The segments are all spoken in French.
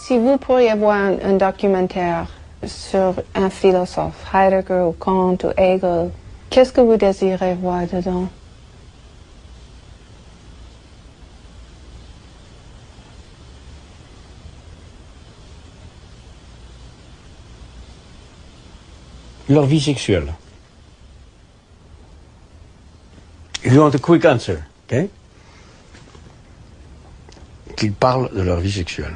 Si vous pourriez voir un documentaire sur un philosophe, Heidegger ou Kant ou Hegel, qu'est-ce que vous désirez voir dedans? Leur vie sexuelle. If you want a quick answer, okay? Qu'ils parlent de leur vie sexuelle.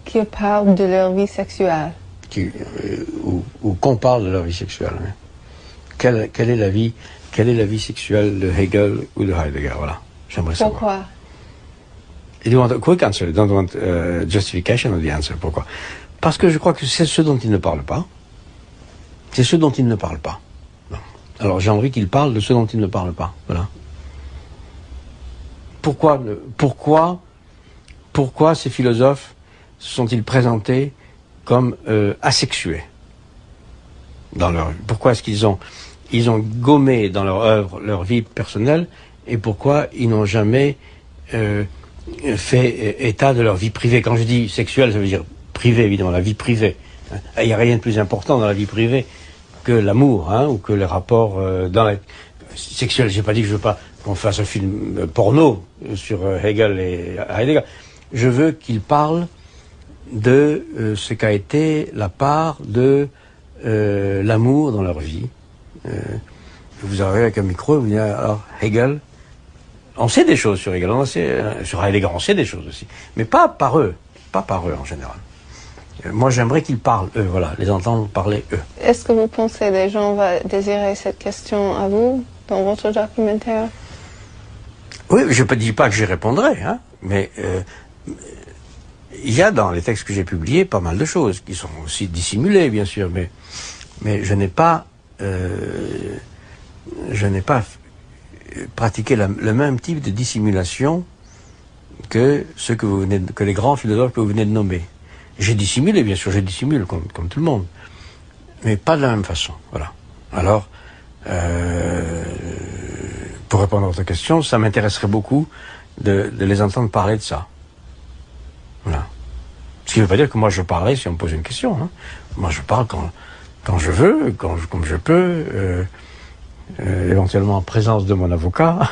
Qu'ils parlent de leur vie sexuelle. Ou qu'on parle de leur vie sexuelle. Hein. Quelle est la vie sexuelle de Hegel ou de Heidegger? Voilà, j'aimerais savoir. Pourquoi? If you want a quick answer, you don't want justification of the answer. Pourquoi? Parce que je crois que c'est ce dont ils ne parlent pas. C'est ce dont ils ne parlent pas. Non. Alors j'ai envie qu'ils parlent de ce dont ils ne parlent pas. Voilà. Pourquoi ces philosophes se sont-ils présentés comme asexués dans leur... Pourquoi est-ce qu'ils ont gommé dans leur œuvre leur vie personnelle, et pourquoi ils n'ont jamais fait état de leur vie privée? Quand je dis sexuelle, ça veut dire privée, évidemment, la vie privée. Il n'y a rien de plus important dans la vie privée que l'amour, hein, ou que les rapports dans la sexuelle. J'ai pas dit que je veux pas qu'on fasse un film porno sur Hegel et Heidegger. Je veux qu'ils parlent de ce qu'a été la part de l'amour dans leur vie. Vous arrivez avec un micro, vous dites, alors Hegel, on sait des choses sur Hegel, sur Heidegger on sait des choses aussi, mais pas par eux en général. Moi j'aimerais qu'ils parlent, eux, voilà, les entendre parler, eux. Est-ce que vous pensez que les gens vont désirer cette question à vous, dans votre documentaire? Oui, je ne dis pas que j'y répondrai, hein, mais il y a dans les textes que j'ai publiés pas mal de choses qui sont aussi dissimulées, bien sûr, mais je n'ai pas pratiqué le même type de dissimulation que que les grands philosophes que vous venez de nommer. J'ai dissimulé, bien sûr, je dissimule comme tout le monde, mais pas de la même façon. Voilà. Alors, pour répondre à votre question, ça m'intéresserait beaucoup de les entendre parler de ça. Voilà. Ce qui ne veut pas dire que moi je parlerai si on me pose une question. Hein. Moi je parle quand je veux, comme je peux, éventuellement en présence de mon avocat.